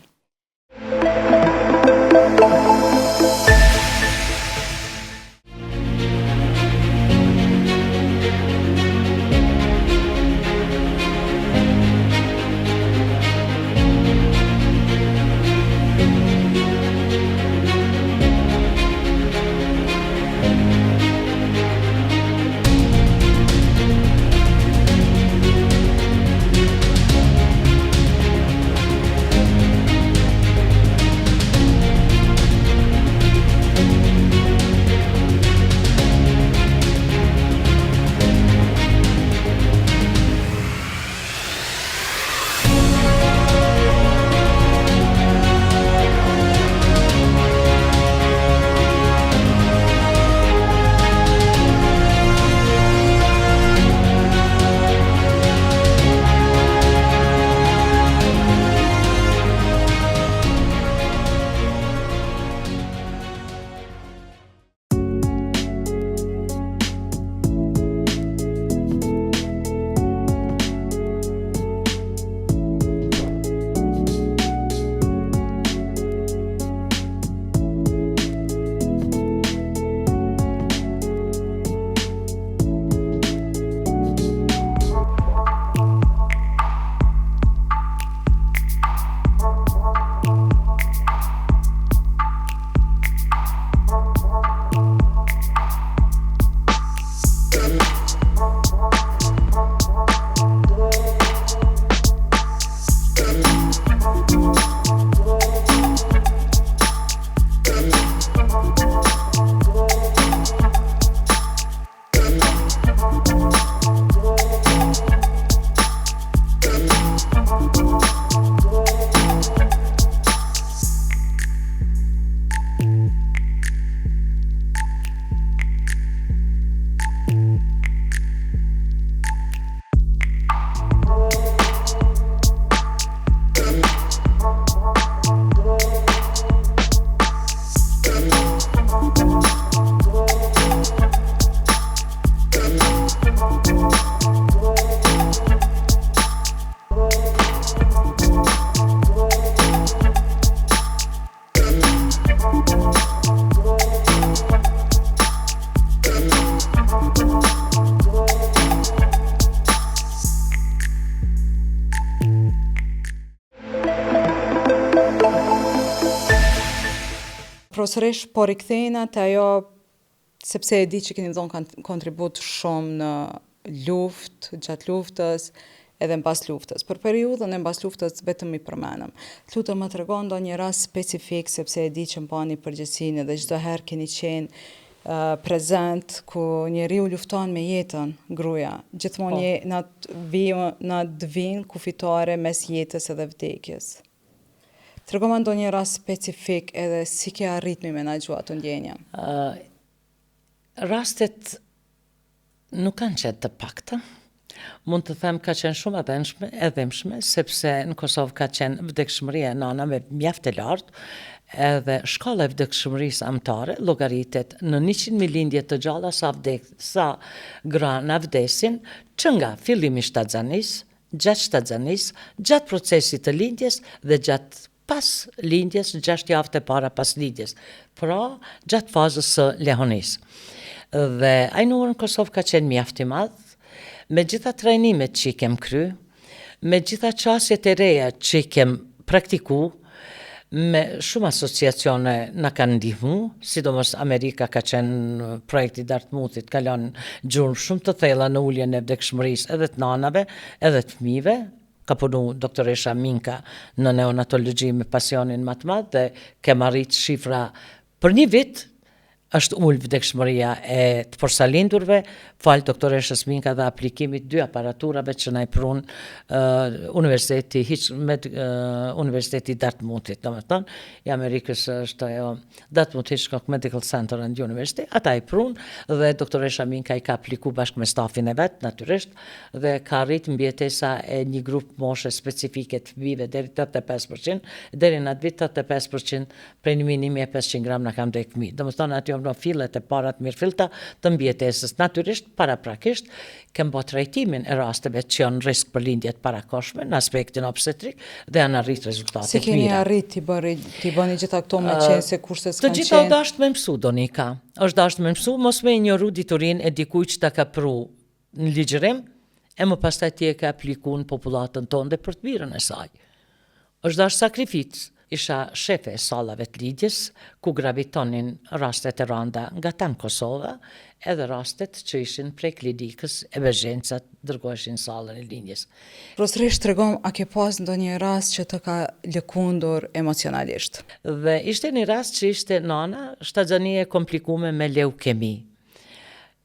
përsërish, po rikthehena te ajo sepse e di që keni dhënë kontribut shumë në luftë, gjatë luftës, edhe në pas luftës. Për periudhën e mbas luftës vetëm i përmenëm. Lutem më tregon ndonjë rast specifik sepse e di që mbani përgjegjësinë dhe çdo herë keni qenë prezent ku njeriu lufton me jetën, gruaja. Gjithmonë na dvin kufitare mes jetës edhe vdekjes. Tregoma ndonjë rast specifik edhe si ke arrit me menaxhu ato ndjenja. Rastet nuk kanë qenë të pakta. Mund të them ka qenë shumë e dhimshme, sepse në Kosovë ka qenë vdekshmëria e nanave mjaft e lartë, edhe shkalla e vdekshmërisë amtare llogaritet në 100.000 lindje të gjalla sa gra na vdesin, që nga fillimi i shtatzanisë, gjatë shtatzanisë, gjatë procesit të lindjes dhe gjatë pas lindjes, 6 javë të para pas lindjes, pra gjatë fazës së lehonisë. Dhe ai numër në Kosovë ka qenë mjaft i madh, me gjitha trajnimet që i kem kry, me gjitha qasjet e reja që i kem praktiku, me shumë asociacione na kanë ndihmu, sidomos Amerika ka qenë projekti Dartmouthit, ka lënë gjurmë shumë të thella në uljen e vdekshmërisë edhe të nanave, edhe të fëmijëve. Ka punu doktoresha Minka në neonatologji me pasionin më të madh dhe kem arrit shifra për një vit është ullë vdekshmëria e të porsalindurve, falë doktoreshës Minka dhe aplikimit 2 aparaturave që na i prun Universiteti Dartmouthit, domethënë, i Amerikës është ajo Dartmouth Hitchcock Medical Center and University, ata i prun dhe doktoresha Minka i ka apliku bashkë me stafin e vet, natyrisht, dhe ka arrit mbjetesa e një grup moshe specifike të fëmijëve deri 85%, deri në atë vit 85% prej 1.500 gram na kam dhënë fëmijë. Domethënë aty në fillet e parat mirëfillta të mbjetesës. Natyrisht, paraprakisht, kem bë trajtimin e rasteve që janë risk për lindjet parakoshme në aspektin obstetrik dhe janë arrit rezultate të mira. Si keni arrit t'i bëni gjitha këto me qenë se kurse s'kan qenë? Të gjitha dashtë me mësu, Donika. Është dashtë me mësu, mos me injoru diturin e dikuj që ta ka pru në ligjërim, e më pastaj ti e ka apliku në populatën tonë dhe për të mirën e saj. Është dashtë sakrificë. Isha shefe e sallave të lidhjes, ku gravitonin rastet e randa nga tanë Kosova, edhe rastet që ishin prej klinikës emergjencat dërgoheshin sallën e lindjes. Profesoresh, tregom, a ke pas ndonjë rast që të ka lëkundur emocionalisht? Dhe ishte një rast që ishte nana, shtatzanie komplikume me leukemi.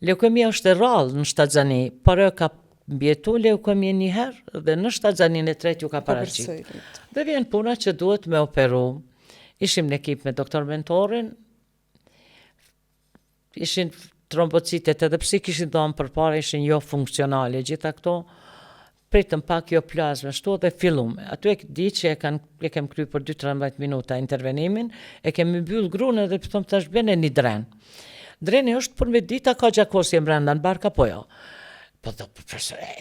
Leukemia është e rrallë në shtatzani, por ka mbjetu leukemia një herë dhe në shtatzanin e tretë ju ka paraqit. Dhe vjen puna që duhet me operu. Ishim në ekip me doktor mentorin, ishin trombocitet edhe pse kishin dhënë përpara ishin jo funksionale gjitha këto. Pritëm pak jo plazme, shtu dhe fillum. Aty e di që e kem kry për 2-13 minuta intervenimin, e kemi mbyll grune dhe pëthom tash bene një dren. Dreni është për me dita ka gjakosje mbrenda në barka po jo. Po do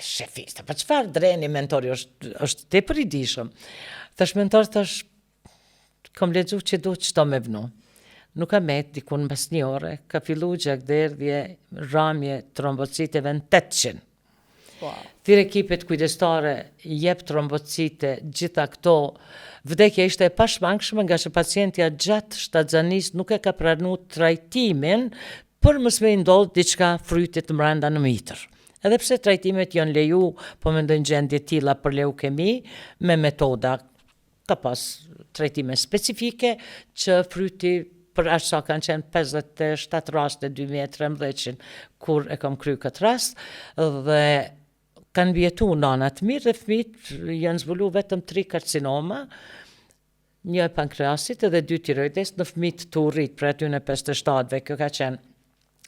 shefista, po çfarë dreni mentori është tepër i dishëm. Tash mentor tash kam lexuar që do çto me vnu. Nuk ka met dikun mbas një ore, ka fillu gjakderdhje, rramje trombociteve në 800. Wow. Thirr ekipet kujdestare, jep trombocite, gjitha këto. Vdekja ishte e pashmangshme nga që pacientja gjatë shtatzanisë nuk e ka pranuar trajtimin për mos me ndodh diçka frytit mbrenda në mitër. Edhe pse trajtimet janë leju, po mendojnë gjendje tilla për leukemi, me metoda, ka pas trajtime specifike, që fryti, për ashtë sa kanë qenë 57 raste 2013, kur e kam kry këtë rast, dhe kanë vjetu nanat mirë dhe fëmijët janë zbulu vetëm 3 karcinoma, një e pankreasit edhe 2 tiroides, në fëmijët të urrit, për aty në 57-ve, kjo ka qenë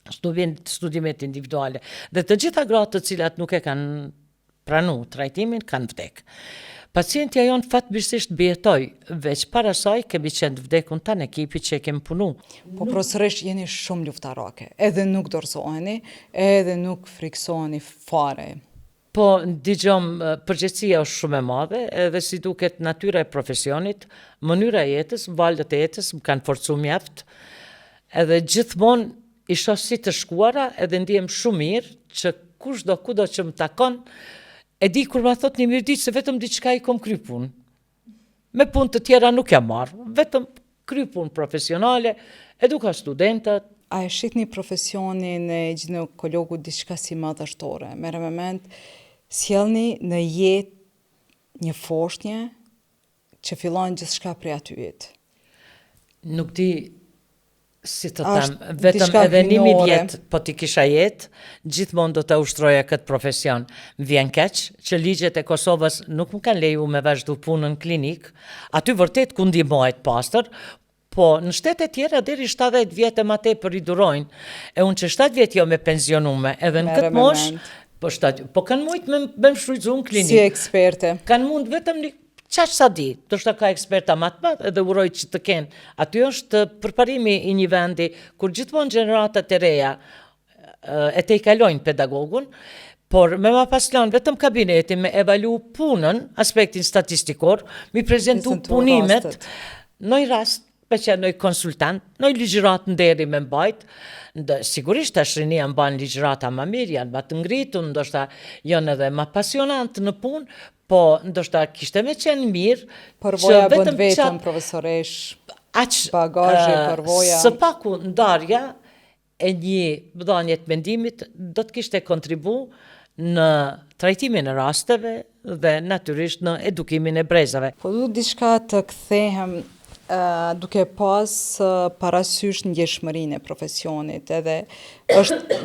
studimet individuale. Dhe të gjitha gratë të cilat nuk e kanë pranu trajtimin, kanë vdek. Pacientja jonë fatmirësisht bjetoj, veç para saj kemi qenë vdekun tanë ekipi që e kemi punu. Po profesoresh, jeni shumë luftarake, edhe nuk dorëzoheni, edhe nuk friksoheni fare. Po, digjom, përgjegjësia është shumë e madhe, edhe si duket natyra e profesionit, mënyra e jetës, valët e jetës më kanë forcu mjaft, edhe gjithmonë isha si të shkuara edhe ndihem shumë mirë që kudo që më takon, e di kur ma thot një mirë ditë se vetëm diçka i kom kry punë. Me punë të tjera nuk jam marrë, vetëm kry punë profesionale, eduka studentat. A e shihni profesionin e ginekologut diçka si madhështore? Merrem me mend, sjellni në jetë një foshnjë që fillon gjithçka prej atyjet. Nuk di si të Ashtë them, vetëm diçka edhe 1000 hyjnore. vjet po ti kisha jetë, gjithmonë do të ushtroja këtë profesion. Më vjen keq që ligjet e Kosovës nuk më kanë leju me vazhdu punën në klinik, aty vërtet ku ndihmohet pastër, po në shtete tjera deri 70 vjet e ma tepër i durojnë. E unë që 7 vjet jo me pensionume, edhe në Merre këtë me mosh, mend. po kanë mujt me më shfrytzu në klinik. Si eksperte. Kanë mund vetëm një qaq sa di, do shta ka eksperta më të madh edhe uroj që të kenë. Aty është përparimi i një vendi kur gjithmonë gjeneratat e reja e te i kalojnë pedagogun, por me ma pas lanë vetëm kabineti me evalu punën, aspektin statistikor, mi prezentu Prezentu punimet, rastet. në rast, me që nëj konsultant, nëj ligjërat në deri me mbajt, sigurisht të shrinia mban ligjërata më mirë, janë më të ngritun, ndoshta janë edhe më pasionant në punë, po ndoshta kishte me qenë mirë, Përvoja që bën vetëm qatë- profesoresh. aq Bagazhi, përvoja. së paku ndarja e një dhënie të mendimit do të kishte kontribu në trajtimin e rasteve dhe natyrisht në edukimin e brezave. Po du diçka të kthehem duke pas parasysh ndjeshmërinë e profesionit, edhe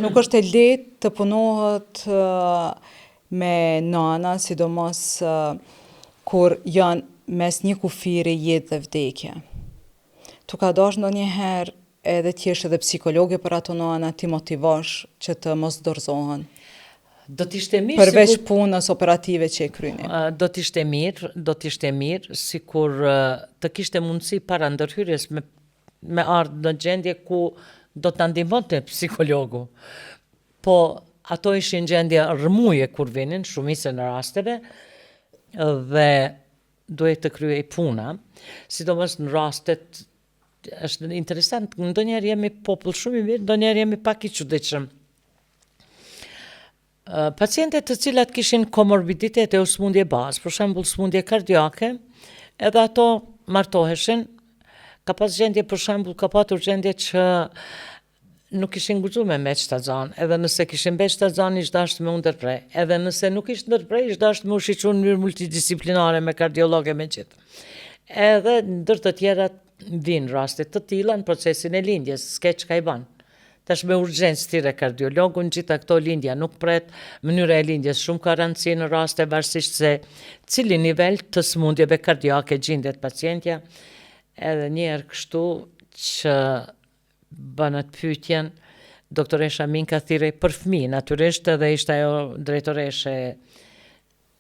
nuk është e lehtë të punohet me nana, sidomos kur janë mes një kufiri jetë dhe vdekje. Tu ka dash ndonjëherë edhe ti jesh edhe psikologe për ato nana, ti motivosh që të mos dorëzohen. Do t'ishte mirë Përveç sikur- punës operative që e kryni. Do t'ishte mirë, sikur të kishte mundësi para ndërhyrjes me ardhë në gjendje ku do të ndihmonte psikologu. Po ato ishin gjendje rëmuje kur vinin, shumicën e rasteve, dhe duhet të kryej puna, sidomos në rastet, është interesant, ndonjëherë jemi popull shumë i mirë, ndonjëherë jemi pak i çuditshëm. Pacientet të cilat kishin komorbiditete o smundje bazë, për shembull smundje kardiake, edhe ato martoheshin, ka pas gjendje për shembull, ka patur gjendje që nuk kishin guxuar me shtatzan, edhe nëse kishin mbetë shtatzan ish dashur me u ndërprej, edhe nëse nuk ishte ndërprej ish dashur me u shiqur në mënyrë multidisiplinare me kardiologë me gjithë. Edhe ndër të tjerat vinë raste të tilla në procesin e lindjes, s'ke çka i ban. Tash me urgjencë thirrë kardiologun, gjitha këto lindja nuk pret, mënyra e lindjes shumë ka rëndësi në raste varësisht se cili nivel të smundjeve kardiake gjendet pacientja, edhe njerë kështu që banat pyetjen, doktoresha Minka thirrej për fëmijë, natyrisht edhe ishte ajo drejtoreshe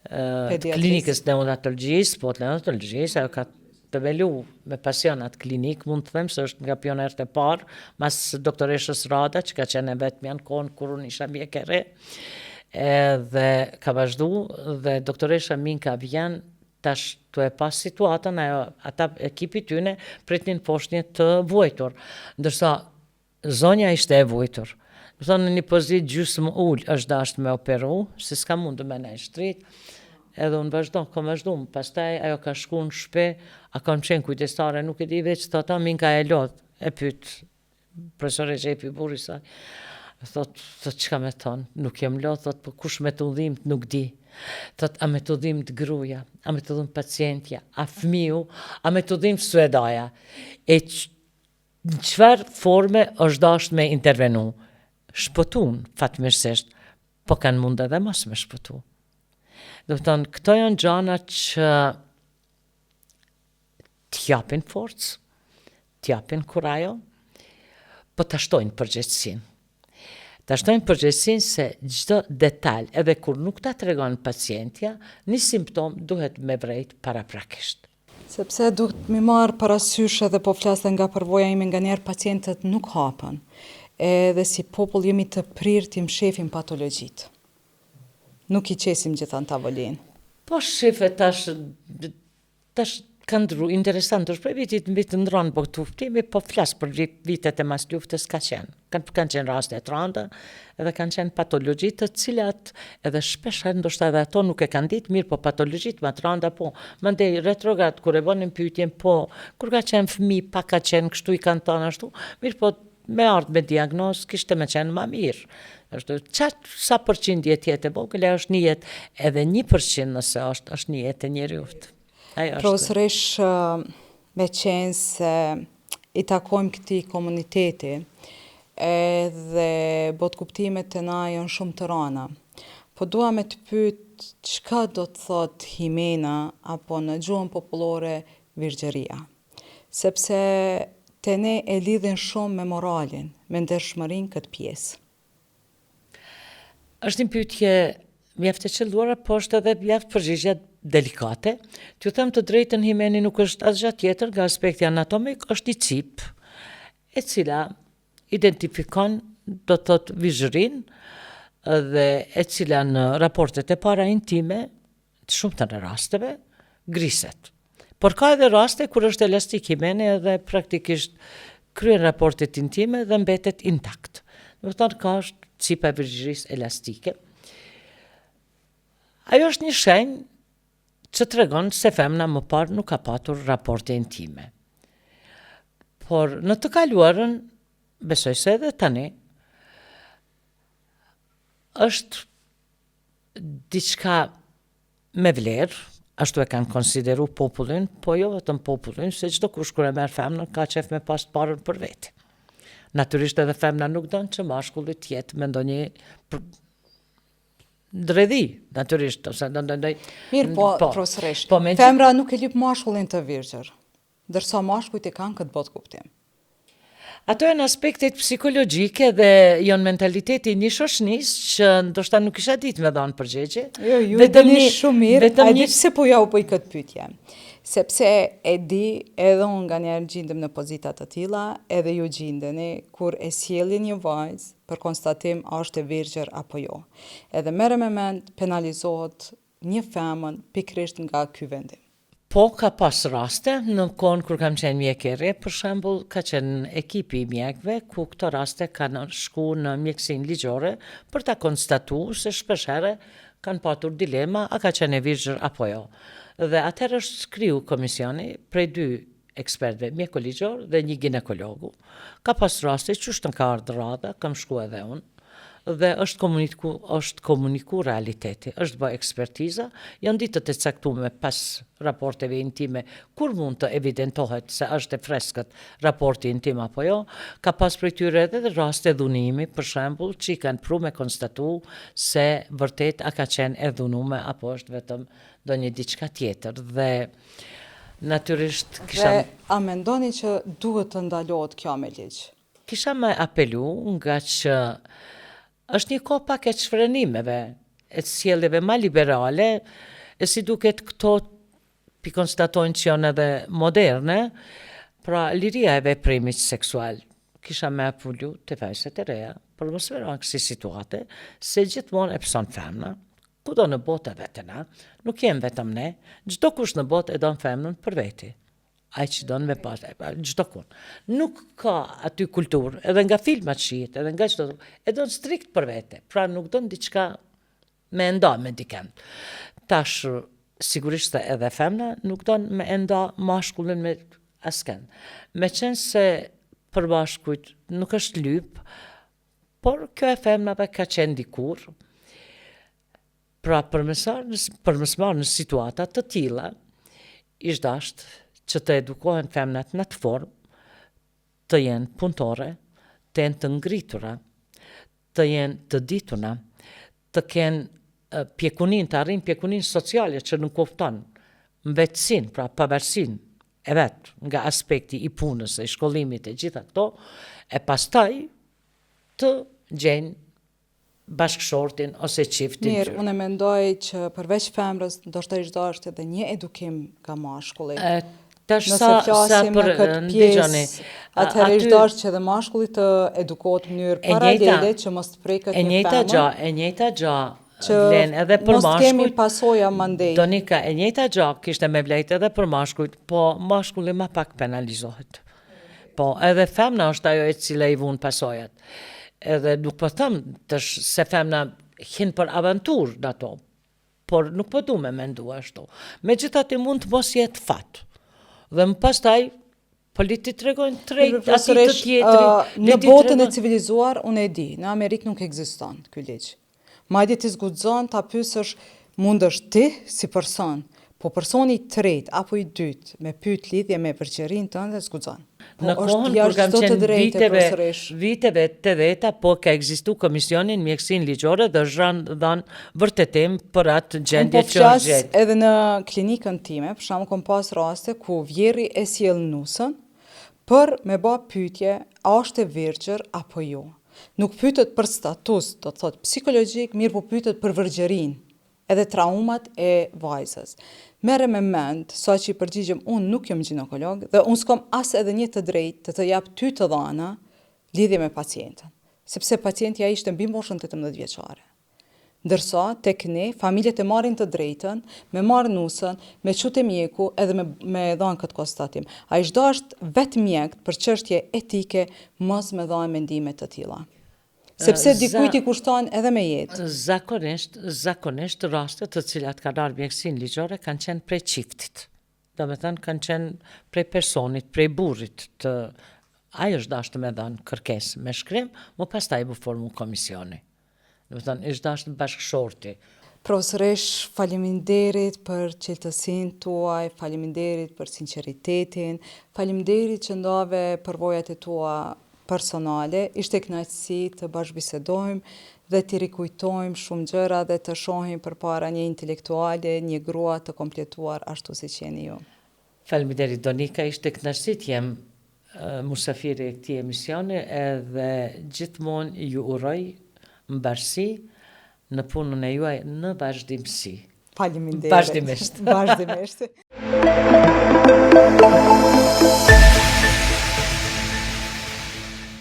klinikës neonatologjisë, po të neonatologjisë, ajo ka të velu me pasionat klinik, mund të them se është nga pionert e parë, mas doktoreshës Rada, që ka qenë vetëm janë kohën kur unë isha mjek e re, dhe ka vazhdu, dhe doktoresha Minka vjen tash të e pas situatën, ata ekipi tyne pritnin poshtnje të vujtur, ndërsa zonja ishte e vujtur. Më thonë në një pozit gjysmë ullë është dashtë me operu, si s'ka mundu me ne shtrit, edhe unë kom vazhdu, pastaj ajo ka shku në shpe, a kam qenë kujdestare, nuk e di veç, të ata Minka e lodh, e pyt, profesore Gjepi buri saj, thot çka me thonë, nuk jem lodh, thot, po kush me të udhimt nuk di. Thot, a me të udhimt gruja, a me të udhimt pacientja, a fmiu, a me të udhimt suedaja. E në qëfar forme është dasht me intervenu? Shpëtun, fatmirësisht, po kanë mund edhe mos me shpëtu. Do të thonë, këto janë gjana që t'japin forcë, t'japin kurajo, po t'ashtojnë përgjegjësinë. T'ashtojnë përgjegjësinë se çdo detaj, edhe kur nuk ta tregon pacientja, një simptom duhet me vrejt paraprakisht. Sepse duhet mi marë parasysh edhe po flasë nga përvoja ime nga njerë pacientët nuk hapen. Edhe si popull jemi të prirë t'im shefim patologjit. Nuk i qesim gjithan tavolinë. Po shife tash ka ndru, interesant, është prej vitit mbi të ndronë botuftimi, po flasë për vitet e mas luftës ka qenë. Kanë qenë raste të randa, edhe kanë qenë patologjit të cilat edhe shpesh ndoshta edhe ato nuk e kanë ditë mirë, po patologjit më të randa, po. Mandej retrograd, kur e bënin pyetjen, po, kur ka qenë fëmijë, pak ka qenë kështu i kanë thënë ashtu, mirë po me ardhë me diagnozë kishte me qenë më mirë. Sa përqindje jetë e vogël, është një jetë edhe 1% nëse është një jetë e njeriut. Profesorish, me qenë se i takojmë këti komuniteti edhe botë kuptimet të na janë shumë të rana. Po dua me të pyet çka do të thot himena apo në gjuhën popullore virgjëria. Sepse te ne e lidhin shumë me moralin, me ndershmërinë këtë pjesë. Është një pyetje mjaft e qelluara, po është edhe mjaft përgjigje delikate. T'ju them të drejtën, himeni nuk është asgjë tjetër nga aspekti anatomik, është një cip e cila identifikon, do të thotë, vizhërinë dhe e cila në raportet e para intime, të shumta në rasteve, griset. Por ka edhe raste kur është elastik himeni edhe praktikisht kryen raportet intime dhe mbetet intakt. Do të thotë ka është cipa e vizhërisë elastike. Ajo është një shenjë që tregon se femna më parë nuk ka patur raporte intime. Por në të kaluarën, besoj se edhe tani, është diçka me vlerë, ashtu e kanë konsideru popullin, po jo vetëm popullin, se çdo kush kur e merr femnën ka qef me pas të parën për veti. Natyrisht edhe femna nuk don që mashkulli të jetë me ndonjë dredhi, natyrisht, ose ndonjë. Mirë, po, profesorish, femra nuk e lyp mashkullin të virgjër, ndërsa mashkujt e kanë këtë botë kuptim. Ato janë aspektet psikologjike dhe janë mentaliteti një shoqënisë që ndoshta nuk isha ditë me dhënë përgjigje. Jo, ju e dini shumë mirë, a di pse po ja u bëj këtë pyetje. Sepse e di edhe unë nga njerë gjindem në pozita të tilla, edhe ju gjindeni kur e sjellin një vajzë për konstatim a është e virgjër apo jo. Edhe merre me mend penalizohet një femën pikërisht nga ky vendim. Po, ka pas raste, në kohën kur kam qenë mjekere, për shembull, ka qenë ekipi i mjekëve, ku këto raste kanë shku në mjekësinë ligjore për ta konstatuar se shpesh herë kanë patur dilema a ka qenë e virgjër apo jo. Dhe atëherë është kriju komisioni prej 2 ekspertëve, mjeku ligjor dhe një ginekologu. Ka pas raste që është në ka ardhur radha, kam shku edhe unë, dhe është komuniku realiteti, është bë ekspertiza, janë ditët e caktuara pas raporteve intime, kur mund të evidentohet se është e freskët raporti intim apo jo, ka pas prej tyre edhe raste dhunimi, për shembull, që i kanë pru me konstatu se vërtet a ka qenë e dhunume apo është vetëm ndonjë diçka tjetër. Dhe natyrisht Dhe a mendoni që duhet të ndalohet kjo me ligj? Kisha me apelu nga që është një kohë pak e çfrenimeve, e sjelljeve më liberale, e si duket këto pi konstatojnë që janë edhe moderne, pra liria e veprimit seksual. Kisha me apelu të vajzat e reja, për mos vera kësi situate, se gjithmonë e pëson femna, kudo në botë e vetëna, nuk jem vetëm ne, çdo kush në botë e don femnën për veti. Ai që don me pas, çdo kun. Nuk ka aty kulturë, edhe nga filmat shihet, edhe nga çdo, e don strikt për vete. Pra nuk don diçka me nda me dikën. Tash sigurisht edhe femna nuk don me nda mashkullin me askën. Me qenë se për bashkujt nuk është lyp, por kjo e femnave ka qenë dikur. Pra për mësmar në situata të tilla, ish dasht që të edukohen femnat në të formë, të jenë punëtore, të jenë të ngritura, të jenë të dituna, të kenë pjekunin, të arrin pjekunin sociale që nuk kupton mbetësin, pra pavarësin e vetë nga aspekti i punës, e shkollimit e gjitha këto, e pastaj të gjenë bashkëshortin ose çiftin. Mirë, unë mendoj që përveç femrës, ndoshta ish dashur edhe një edukim nga mashkulli. Nëse flasim në këtë pjesë, atëherë ish dashur që edhe mashkulli të edukohet në mënyrë paralele që mos të preket një femër. E njëjta gjë që edhe për mos kemi mashkujt, pasoja mandej. Donika, e njëjta gjak kishte me vlejt edhe për mashkujt, po mashkulli ma pak penalizohet. Po edhe femna është ajo e cila i vun pasojat. Edhe nuk po thëmë se femna hin për aventur në ato, por nuk po du me mendu ashtu. Megjithatë mund të mos jetë fat. Dhe më pastaj politit tregojnë drejt atij të tjetrit. Në botën e civilizuar, unë e di, në Amerikë nuk ekziston ky ligj. Madje ti zguxon ta pyesësh, mundesh ti si person, po personi i tretë apo i dytë me pyet lidhje me përqërinë tënde zguxon. Në kohën kur kam qenë viteve 80-ta, po ka ekzistu Komisioni në mjekësinë ligjore dhe është dhënë vërtetim për atë gjendje që është gjetë. gjetë. Edhe në klinikën time, për shembull kam pas raste ku vjerri e sjell nusën për me bë pyetje, a është e virgjër apo jo. Nuk pyetet për status, do të thotë psikologjik, mirë po pyetet për vërgjërinë, edhe traumat e vajzës. Merre me mend, sa që i përgjigjem, unë nuk jam ginekolog dhe unë s'kam as edhe një të drejtë të jap ty të dhëna lidhje me pacientën, sepse pacienti ai ishte mbi moshën 18 vjeçare. Ndërsa tek ne familjet e marrin të drejtën, me marr nusën, me çute mjeku edhe me dhënë këtë konstatim. Ai çdo është vetë mjek për çështje etike, mos me dhënë mendime të tilla. Sepse dikujt i kushton edhe me jetë. Zakonisht rastet të cilat kanë ardhur mjekësinë ligjore kanë qenë prej çiftit. Domethënë kanë qenë prej personit, prej burrit të ai është dashur me dhënë kërkesë me shkrim, më pastaj u formu komisioni. Domethënë është dashur bashkëshorti. Profesoresh, faleminderit për qeltësinë tuaj, faleminderit për sinqeritetin, faleminderit që ndave përvojat e tua personale, ishte kënaqësi të bashkëbisedojmë dhe të rikujtojmë shumë gjëra dhe të shohim përpara një intelektuale, një grua të kompletuar ashtu siç jeni ju. Faleminderit Donika, ishte kënaqësi të jem musafiri e këtij emisioni edhe gjithmonë ju uroj mbarësi në punën e juaj në vazhdimsi. Faleminderit. Vazhdimisht. Vazhdimisht.